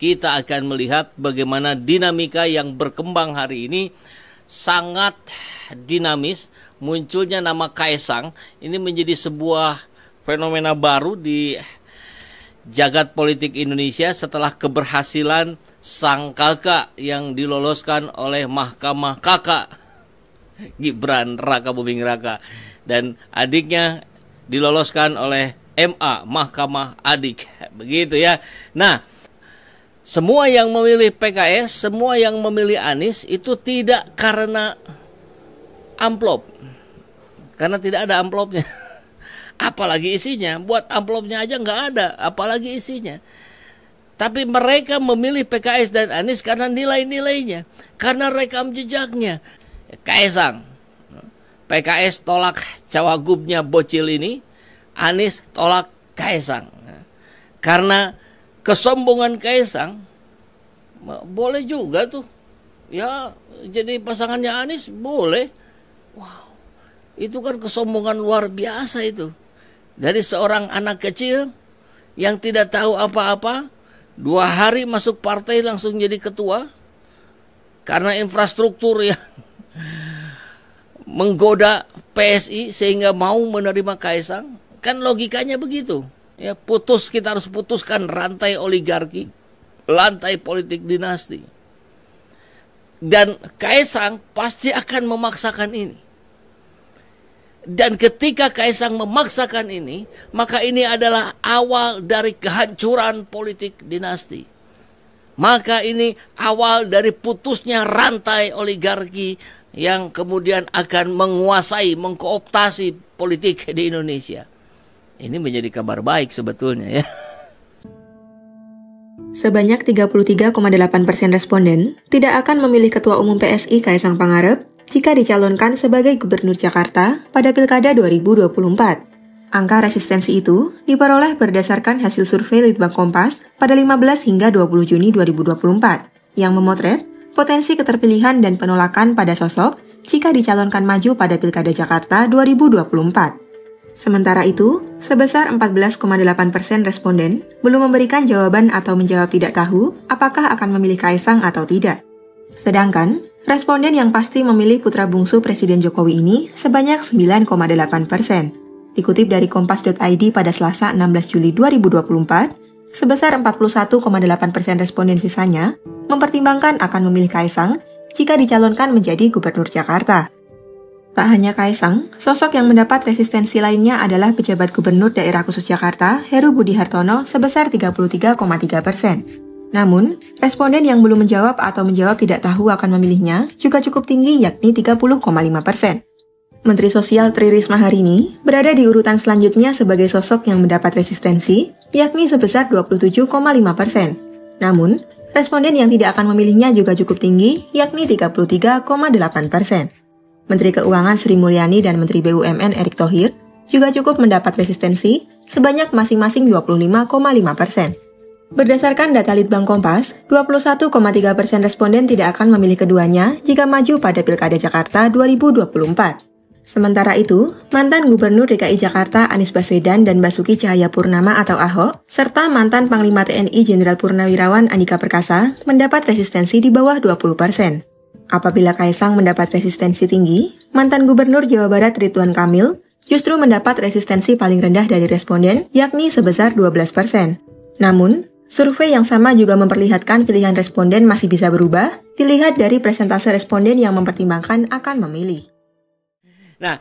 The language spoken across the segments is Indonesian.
kita akan melihat bagaimana dinamika yang berkembang hari ini sangat dinamis. Munculnya nama Kaesang ini menjadi sebuah fenomena baru di jagat politik Indonesia setelah keberhasilan sang kakak yang diloloskan oleh Mahkamah Kakak Gibran Raka Buming Raka, dan adiknya diloloskan oleh MA Mahkamah Adik, begitu ya. Nah, semua yang memilih PKS, semua yang memilih Anies itu tidak karena amplop, karena tidak ada amplopnya. Apalagi isinya, buat amplopnya aja nggak ada, apalagi isinya. Tapi mereka memilih PKS dan Anies karena nilai-nilainya, karena rekam jejaknya. Kaesang, PKS tolak cawagupnya bocil ini, Anies tolak Kaesang. Karena kesombongan Kaesang, boleh juga tuh, ya jadi pasangannya Anies boleh. Wow, itu kan kesombongan luar biasa itu. Dari seorang anak kecil yang tidak tahu apa-apa, 2 hari masuk partai langsung jadi ketua. Karena infrastruktur yang menggoda PSI sehingga mau menerima Kaesang. Kan logikanya begitu. Ya, kita harus putuskan rantai oligarki, rantai politik dinasti. Dan Kaesang pasti akan memaksakan ini. Dan ketika Kaesang memaksakan ini, maka ini adalah awal dari kehancuran politik dinasti. Maka ini awal dari putusnya rantai oligarki yang kemudian akan menguasai, mengkooptasi politik di Indonesia. Ini menjadi kabar baik sebetulnya ya. Sebanyak 33,8% responden tidak akan memilih Ketua Umum PSI Kaesang Pangarep jika dicalonkan sebagai Gubernur Jakarta pada Pilkada 2024. Angka resistensi itu diperoleh berdasarkan hasil survei Litbang Kompas pada 15 hingga 20 Juni 2024 yang memotret potensi keterpilihan dan penolakan pada sosok jika dicalonkan maju pada Pilkada Jakarta 2024. Sementara itu, sebesar 14,8% responden belum memberikan jawaban atau menjawab tidak tahu apakah akan memilih Kaesang atau tidak. Sedangkan, responden yang pasti memilih putra bungsu Presiden Jokowi ini sebanyak 9,8%. Dikutip dari kompas.id pada Selasa 16 Juli 2024, sebesar 41,8% responden sisanya mempertimbangkan akan memilih Kaesang jika dicalonkan menjadi Gubernur Jakarta. Tak hanya Kaesang, sosok yang mendapat resistensi lainnya adalah pejabat Gubernur Daerah Khusus Jakarta, Heru Budi Hartono, sebesar 33,3%. Namun, responden yang belum menjawab atau menjawab tidak tahu akan memilihnya juga cukup tinggi, yakni 30,5%. Menteri Sosial Tri Risma hari ini berada di urutan selanjutnya sebagai sosok yang mendapat resistensi, yakni sebesar 27,5%. Namun, responden yang tidak akan memilihnya juga cukup tinggi, yakni 33,8%. Menteri Keuangan Sri Mulyani dan Menteri BUMN Erick Thohir juga cukup mendapat resistensi sebanyak masing-masing 25,5%. Berdasarkan data Litbang Kompas, 21,3% responden tidak akan memilih keduanya jika maju pada Pilkada Jakarta 2024. Sementara itu, mantan Gubernur DKI Jakarta Anies Baswedan dan Basuki Cahayapurnama atau Ahok, serta mantan Panglima TNI Jenderal Purnawirawan Andika Perkasa mendapat resistensi di bawah 20%. Apabila Kaesang mendapat resistensi tinggi, mantan Gubernur Jawa Barat Ridwan Kamil justru mendapat resistensi paling rendah dari responden, yakni sebesar 12%. Namun, survei yang sama juga memperlihatkan pilihan responden masih bisa berubah, dilihat dari presentase responden yang mempertimbangkan akan memilih. Nah,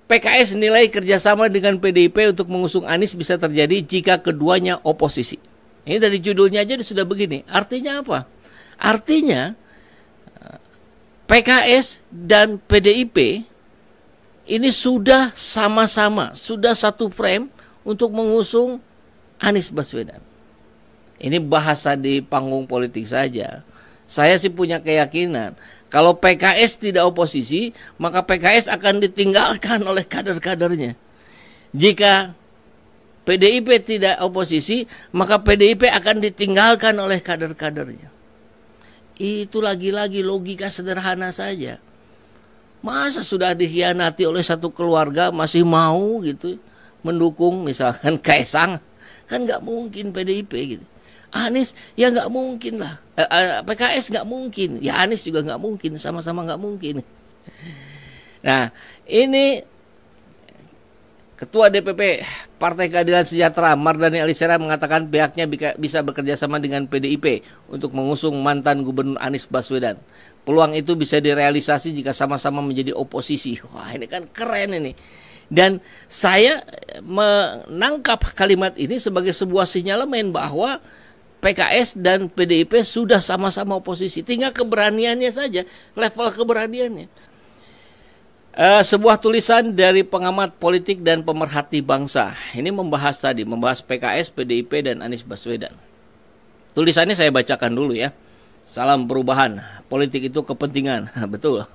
PKS nilai kerjasama dengan PDIP untuk mengusung Anies bisa terjadi jika keduanya oposisi. Ini dari judulnya aja sudah begini. Artinya apa? Artinya PKS dan PDIP ini sudah sama-sama, sudah satu frame untuk mengusung Anies Baswedan. Ini bahasa di panggung politik saja. Saya sih punya keyakinan, kalau PKS tidak oposisi, maka PKS akan ditinggalkan oleh kader-kadernya. Jika PDIP tidak oposisi, maka PDIP akan ditinggalkan oleh kader-kadernya. Itu lagi-lagi logika sederhana saja. Masa sudah dikhianati oleh satu keluarga masih mau gitu mendukung misalkan Kaesang? Kan nggak mungkin PDIP gitu. Anies ya nggak mungkin lah. PKS nggak mungkin. Ya Anies juga nggak mungkin. Sama-sama nggak mungkin. Nah, ini Ketua DPP Partai Keadilan Sejahtera Mardhani Alisera mengatakan pihaknya bisa bekerja sama dengan PDIP untuk mengusung mantan Gubernur Anies Baswedan. Peluang itu bisa direalisasi jika sama-sama menjadi oposisi. Wah, ini kan keren ini. Dan saya menangkap kalimat ini sebagai sebuah sinyalemen bahwa PKS dan PDIP sudah sama-sama oposisi. Tinggal keberaniannya saja, level keberaniannya. Sebuah tulisan dari pengamat politik dan pemerhati bangsa. Ini membahas PKS, PDIP, dan Anies Baswedan. Tulisannya saya bacakan dulu ya. Salam perubahan, politik itu kepentingan. Betul.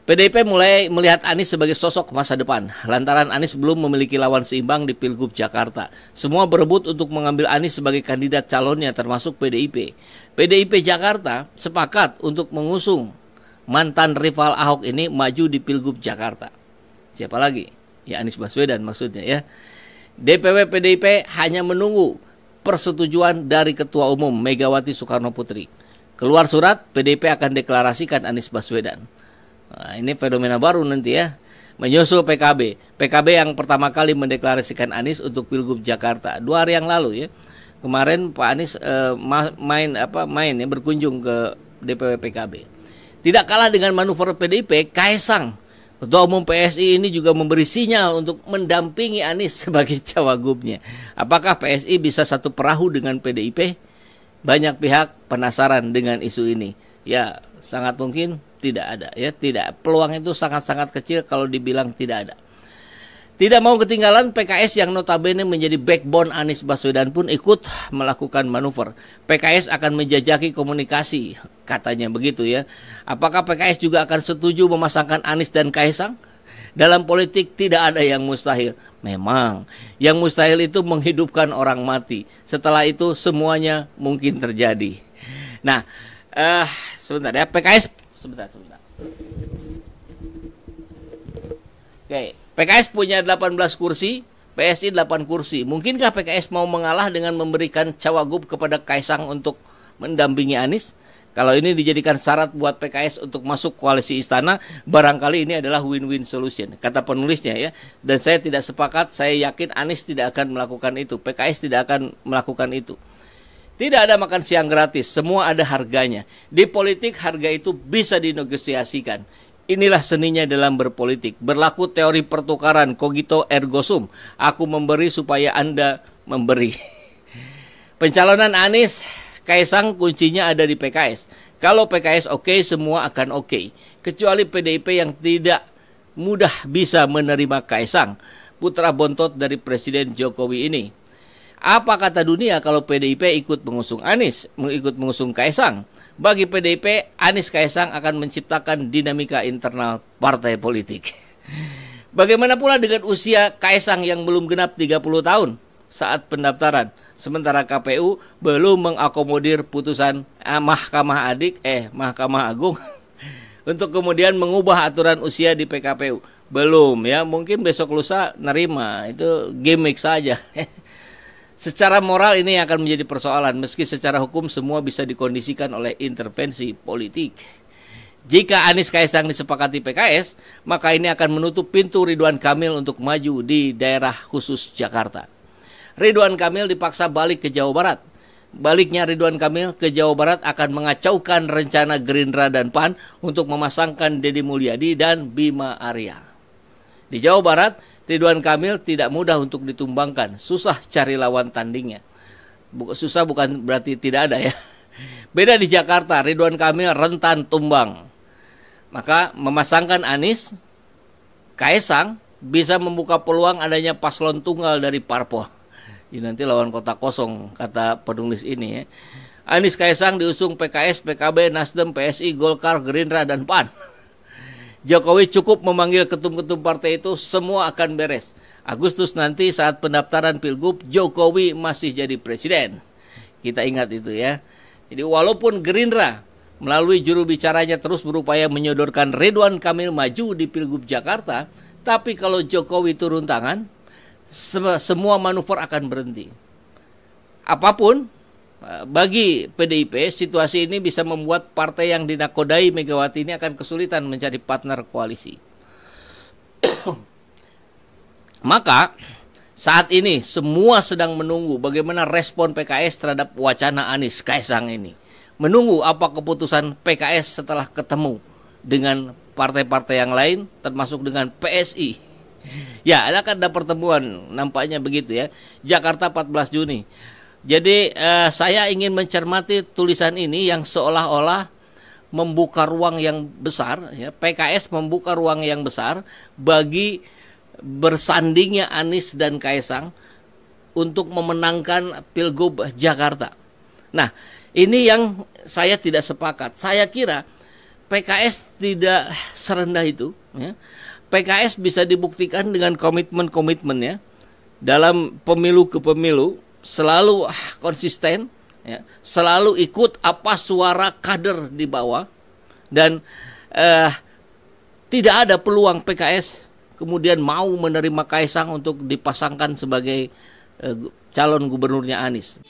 PDIP mulai melihat Anies sebagai sosok masa depan. Lantaran Anies belum memiliki lawan seimbang di Pilgub Jakarta. Semua berebut untuk mengambil Anies sebagai kandidat calonnya termasuk PDIP. PDIP Jakarta sepakat untuk mengusung mantan rival Ahok ini maju di Pilgub Jakarta. Siapa lagi? Ya Anies Baswedan maksudnya ya. DPW PDIP hanya menunggu persetujuan dari Ketua Umum Megawati Soekarno Putri. Keluar surat, PDIP akan deklarasikan Anies Baswedan. Nah, ini fenomena baru nanti ya. Menyusul PKB. PKB yang pertama kali mendeklarasikan Anies untuk Pilgub Jakarta 2 hari yang lalu ya. Kemarin Pak Anies main ya, berkunjung ke DPW PKB. Tidak kalah dengan manuver PDIP, Kaesang, Ketua Umum PSI ini juga memberi sinyal untuk mendampingi Anies sebagai cawagupnya. Apakah PSI bisa satu perahu dengan PDIP? Banyak pihak penasaran dengan isu ini. Ya, sangat mungkin tidak ada ya, tidak. Peluang itu sangat-sangat kecil kalau dibilang tidak ada. Tidak mau ketinggalan, PKS yang notabene menjadi backbone Anies Baswedan pun ikut melakukan manuver. PKS akan menjajaki komunikasi, katanya begitu ya. Apakah PKS juga akan setuju memasangkan Anies dan Kaesang? Dalam politik tidak ada yang mustahil. Memang, yang mustahil itu menghidupkan orang mati. Setelah itu semuanya mungkin terjadi. Nah, sebentar ya, PKS sebentar. Oke. PKS punya 18 kursi, PSI 8 kursi. Mungkinkah PKS mau mengalah dengan memberikan cawagup kepada Kaesang untuk mendampingi Anies? Kalau ini dijadikan syarat buat PKS untuk masuk koalisi istana, barangkali ini adalah win-win solution, kata penulisnya ya. Dan saya tidak sepakat, saya yakin Anies tidak akan melakukan itu, PKS tidak akan melakukan itu. Tidak ada makan siang gratis, semua ada harganya. Di politik harga itu bisa dinegosiasikan. Inilah seninya dalam berpolitik. Berlaku teori pertukaran cogito ergo sum. Aku memberi supaya Anda memberi. Pencalonan Anies, Kaesang kuncinya ada di PKS. Kalau PKS oke, semua akan oke. Kecuali PDIP yang tidak mudah bisa menerima Kaesang, putra bontot dari Presiden Jokowi ini. Apa kata dunia kalau PDIP ikut mengusung Anies, ikut mengusung Kaesang? Bagi PDIP, Anies Kaesang akan menciptakan dinamika internal partai politik. Bagaimana pula dengan usia Kaesang yang belum genap 30 tahun saat pendaftaran, sementara KPU belum mengakomodir putusan Mahkamah Agung untuk kemudian mengubah aturan usia di PKPU. Belum ya, mungkin besok lusa nerima, itu gimmick saja. Secara moral ini akan menjadi persoalan, meski secara hukum semua bisa dikondisikan oleh intervensi politik. Jika Anies Kaesang disepakati PKS, maka ini akan menutup pintu Ridwan Kamil untuk maju di daerah khusus Jakarta. Ridwan Kamil dipaksa balik ke Jawa Barat. Baliknya Ridwan Kamil ke Jawa Barat akan mengacaukan rencana Gerindra dan PAN untuk memasangkan Deddy Mulyadi dan Bima Arya. Di Jawa Barat, Ridwan Kamil tidak mudah untuk ditumbangkan. Susah cari lawan tandingnya. Susah bukan berarti tidak ada ya. Beda di Jakarta, Ridwan Kamil rentan tumbang. Maka memasangkan Anies, Kaesang bisa membuka peluang adanya paslon tunggal dari parpol. Ini nanti lawan kota kosong, kata penulis ini ya. Anies Kaesang diusung PKS, PKB, Nasdem, PSI, Golkar, Gerindra, dan PAN. Jokowi cukup memanggil ketum-ketum partai itu, semua akan beres. Agustus nanti saat pendaftaran Pilgub, Jokowi masih jadi presiden. Kita ingat itu ya. Jadi walaupun Gerindra melalui juru bicaranya terus berupaya menyodorkan Ridwan Kamil maju di Pilgub Jakarta, tapi kalau Jokowi turun tangan, semua manuver akan berhenti. Apapun bagi PDIP, situasi ini bisa membuat partai yang dinakodai Megawati ini akan kesulitan mencari partner koalisi. Maka saat ini semua sedang menunggu bagaimana respon PKS terhadap wacana Anies Kaisang ini. Menunggu apa keputusan PKS setelah ketemu dengan partai-partai yang lain, termasuk dengan PSI. Ya, akan ada pertemuan, nampaknya begitu ya. Jakarta 14 Juni. Jadi saya ingin mencermati tulisan ini yang seolah-olah membuka ruang yang besar, ya. PKS membuka ruang yang besar bagi bersandingnya Anies dan Kaisang untuk memenangkan Pilgub Jakarta. Nah, ini yang saya tidak sepakat. Saya kira PKS tidak serendah itu, ya. PKS bisa dibuktikan dengan komitmen-komitmennya dalam pemilu ke pemilu, selalu konsisten, ya, selalu ikut apa suara kader di bawah, dan tidak ada peluang PKS kemudian mau menerima Kaisang untuk dipasangkan sebagai calon gubernurnya Anies.